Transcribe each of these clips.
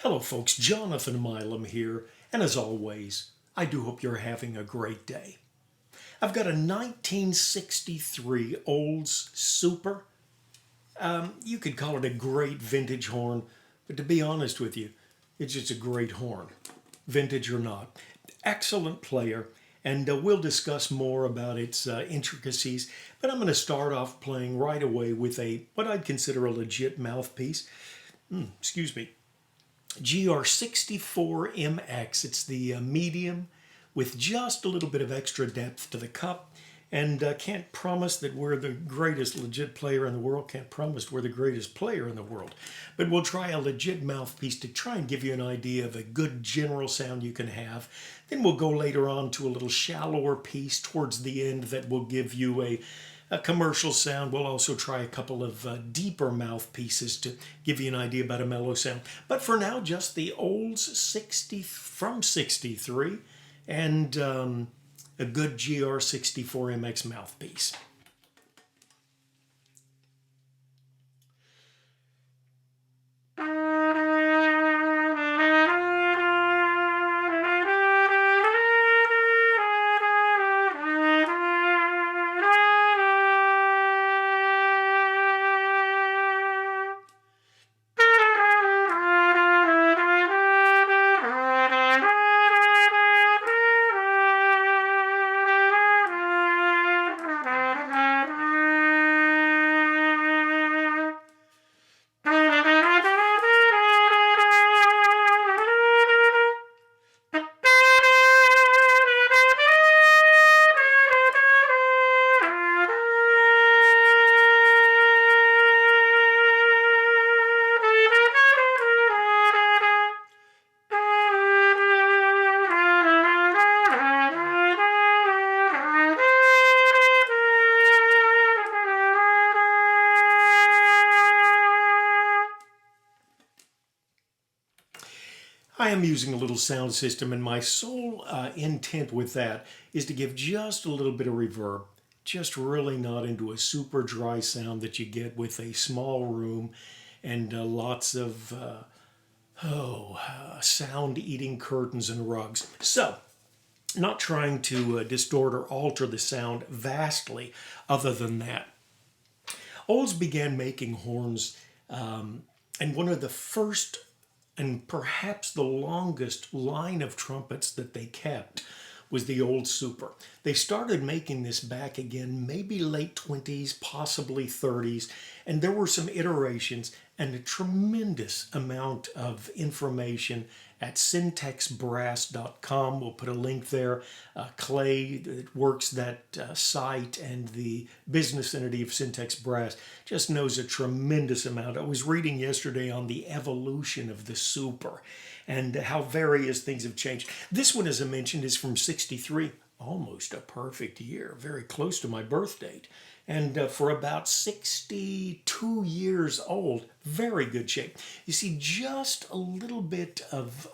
Hello folks, Jonathan Milam here, and as always, I do hope you're having a great day. I've got a 1963 Olds Super. You could call it a great vintage horn, but to be honest with you, it's just a great horn, vintage or not. Excellent player, and we'll discuss more about its intricacies, but I'm going to start off playing right away with what I'd consider a legit mouthpiece. Excuse me. GR64MX. It's the medium with just a little bit of extra depth to the cup, and can't promise that we're the greatest legit player in the world, can't promise we're the greatest player in the world, but we'll try a legit mouthpiece to try and give you an idea of a good general sound you can have. Then we'll go later on to a little shallower piece towards the end that will give you a commercial sound. We'll also try a couple of deeper mouthpieces to give you an idea about a mellow sound. But for now, just the Olds 60 from 63 and a good GR64MX mouthpiece. I am using a little sound system, and my sole intent with that is to give just a little bit of reverb, just really not into a super dry sound that you get with a small room and lots of sound-eating curtains and rugs. So, not trying to distort or alter the sound vastly other than that. Olds began making horns, and one of the first and perhaps the longest line of trumpets that they kept was the Olds Super. They started making this back again, maybe late 20s, possibly 30s, and there were some iterations and a tremendous amount of information at syntexbrass.com. We'll put a link there. Clay that works that site and the business entity of Syntex Brass just knows a tremendous amount. I was reading yesterday on the evolution of the Super and how various things have changed. This one, as I mentioned, is from 63, almost a perfect year, very close to my birth date. And for about 62 years old, very good shape. You see just a little bit of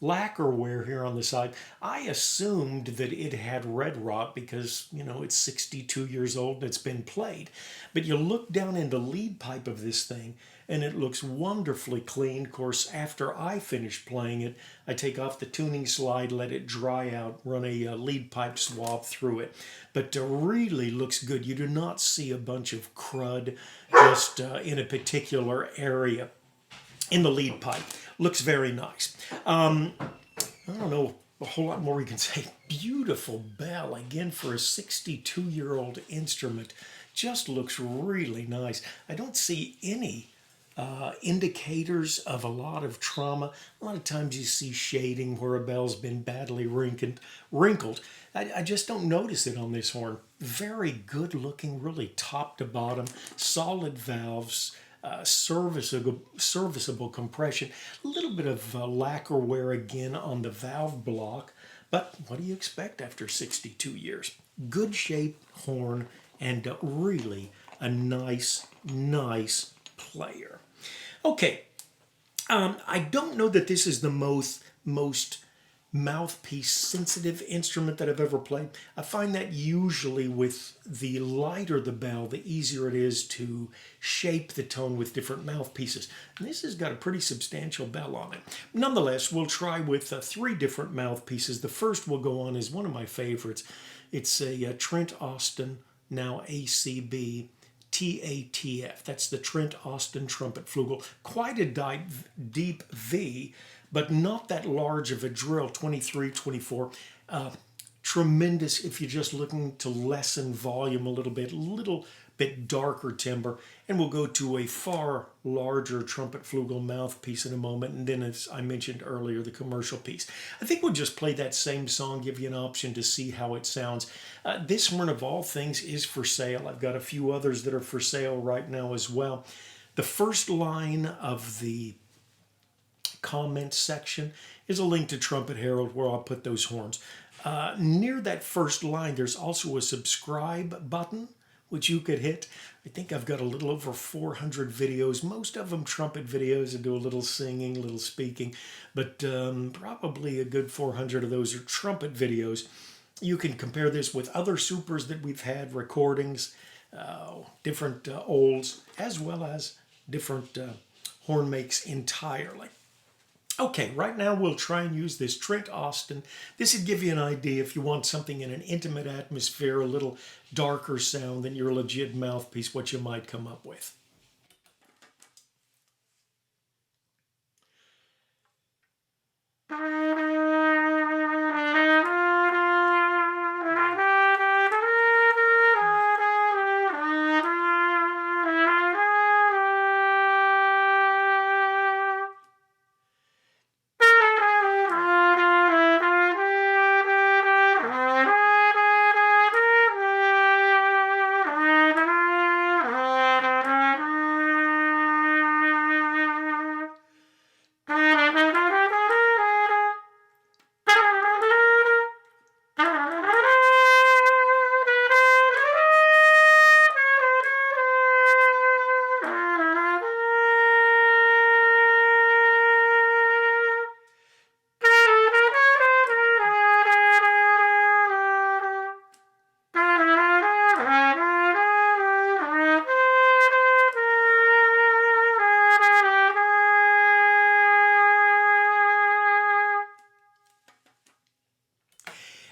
lacquer wear here on the side. I assumed that it had red rot because, you know, it's 62 years old and it's been played. But you look down in the lead pipe of this thing and it looks wonderfully clean. Of course, after I finish playing it, I take off the tuning slide, let it dry out, run a lead pipe swab through it. But really looks good. You do not see a bunch of crud just in a particular area in the lead pipe. Looks very nice. I don't know a whole lot more we can say. Beautiful bell, again, for a 62-year-old instrument. Just looks really nice. I don't see any indicators of a lot of trauma. A lot of times you see shading where a bell's been badly wrinkled. I just don't notice it on this horn. Very good looking, really top to bottom, solid valves, serviceable compression, a little bit of lacquer wear again on the valve block, but what do you expect after 62 years? Good shaped horn and really a nice player. Okay, I don't know that this is the most mouthpiece sensitive instrument that I've ever played. I find that usually with the lighter the bell, the easier it is to shape the tone with different mouthpieces. And this has got a pretty substantial bell on it. Nonetheless, we'll try with 3 different mouthpieces. The first we'll go on is one of my favorites. It's a Trent Austin, now ACB, TATF. That's the Trent Austin Trumpet Flugel. Quite a deep V, but not that large of a drill, 23, 24. Tremendous if you're just looking to lessen volume a little bit darker timbre. And we'll go to a far larger trumpet flugel mouthpiece in a moment, and then, as I mentioned earlier, the commercial piece. I think we'll just play that same song, give you an option to see how it sounds. This horn, of all things, is for sale. I've got a few others that are for sale right now as well. The first line of the comments section is a link to Trumpet Herald where I'll put those horns. Near that first line, there's also a subscribe button, which you could hit. I think I've got a little over 400 videos, most of them trumpet videos. I do a little singing, a little speaking, but probably a good 400 of those are trumpet videos. You can compare this with other supers that we've had, recordings, different olds, as well as different horn makes entirely. Okay, right now we'll try and use this Trent Austin. This would give you an idea if you want something in an intimate atmosphere, a little darker sound than your legit mouthpiece, what you might come up with.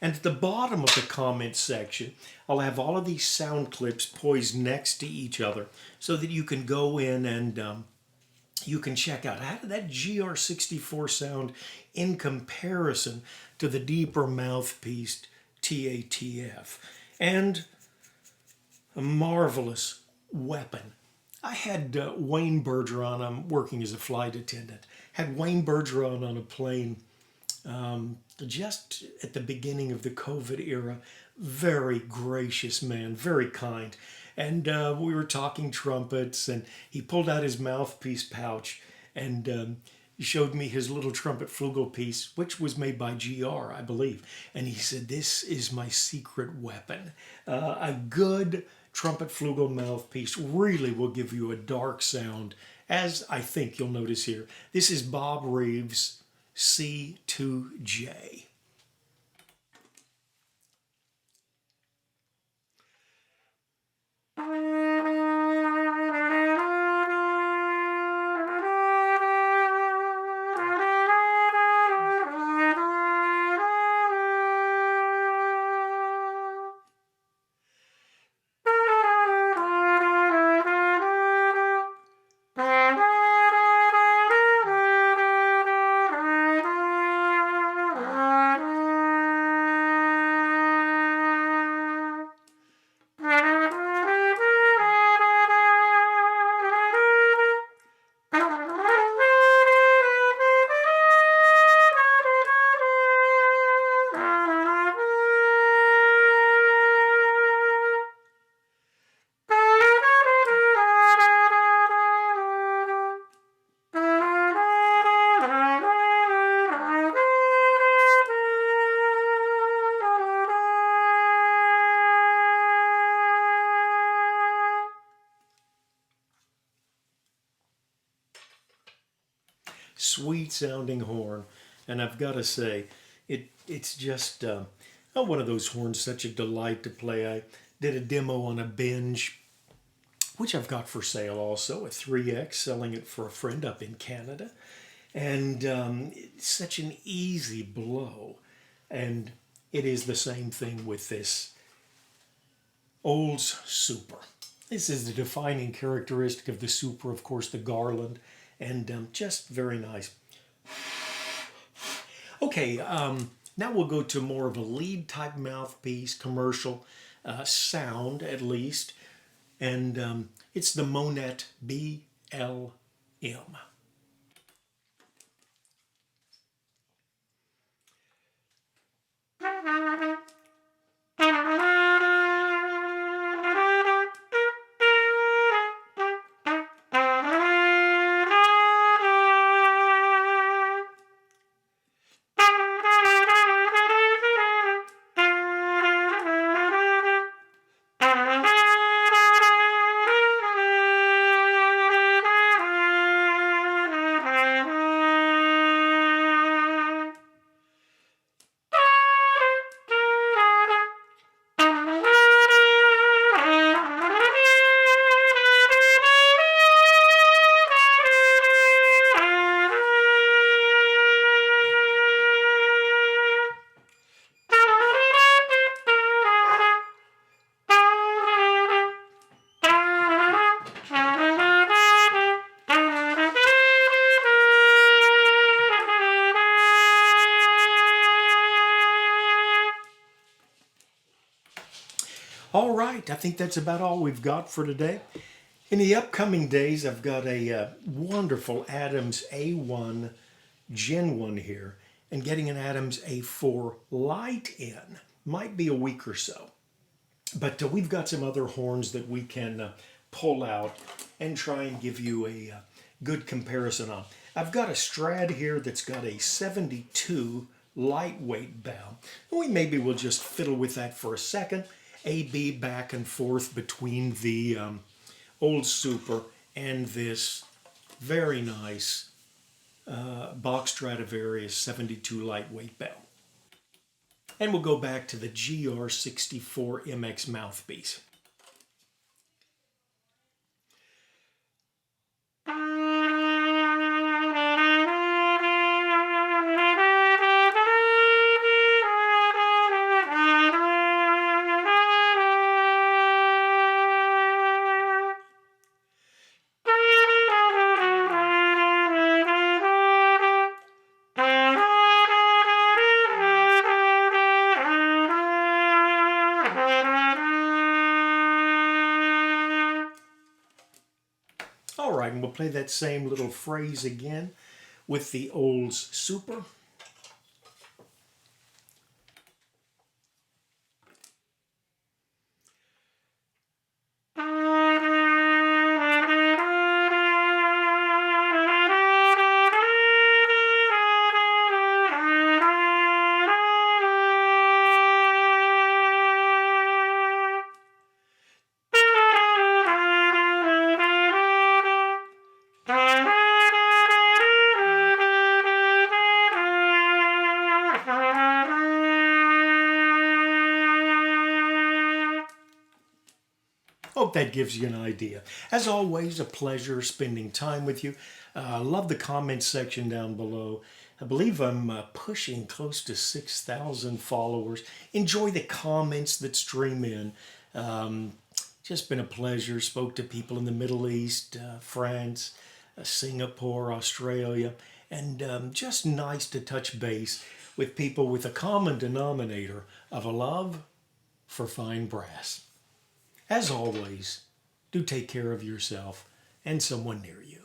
And at the bottom of the comments section, I'll have all of these sound clips poised next to each other so that you can go in and you can check out how did that GR64 sound in comparison to the deeper mouthpiece TATF. And a marvelous weapon. I had Wayne Bergeron, I'm working as a flight attendant, had Wayne Bergeron on a plane just at the beginning of the COVID era. Very gracious man, very kind. And we were talking trumpets, and he pulled out his mouthpiece pouch and he showed me his little trumpet flugel piece, which was made by GR, I believe. And he said, "This is my secret weapon." A good trumpet flugel mouthpiece really will give you a dark sound, as I think you'll notice here. This is Bob Reeves C2J. Sweet sounding horn, and I've got to say, It's just one of those horns, such a delight to play. I did a demo on a binge, which I've got for sale also, a 3X, selling it for a friend up in Canada. And it's such an easy blow. And it is the same thing with this Olds Super. This is the defining characteristic of the Super, of course, the garland, and just very nice. Okay, now we'll go to more of a lead type mouthpiece, commercial sound at least, and it's the Monette BLM. All right, I think that's about all we've got for today. In the upcoming days, I've got a wonderful Adams A1 Gen 1 here, and getting an Adams A4 Lite in. Might be a week or so. But we've got some other horns that we can pull out and try and give you a good comparison on. I've got a Strad here that's got a 72 lightweight bow. Maybe we'll just fiddle with that for a second. A-B back and forth between the Old Super and this very nice Bach Stradivarius 72 lightweight bow. And we'll go back to the GR64 MX mouthpiece. All right, and we'll play that same little phrase again with the Olds Super. Hope that gives you an idea. As always, a pleasure spending time with you. Love the comments section down below. I believe I'm pushing close to 6,000 followers. Enjoy the comments that stream in. Just been a pleasure. Spoke to people in the Middle East, France, Singapore, Australia, and just nice to touch base with people with a common denominator of a love for fine brass. As always, do take care of yourself and someone near you.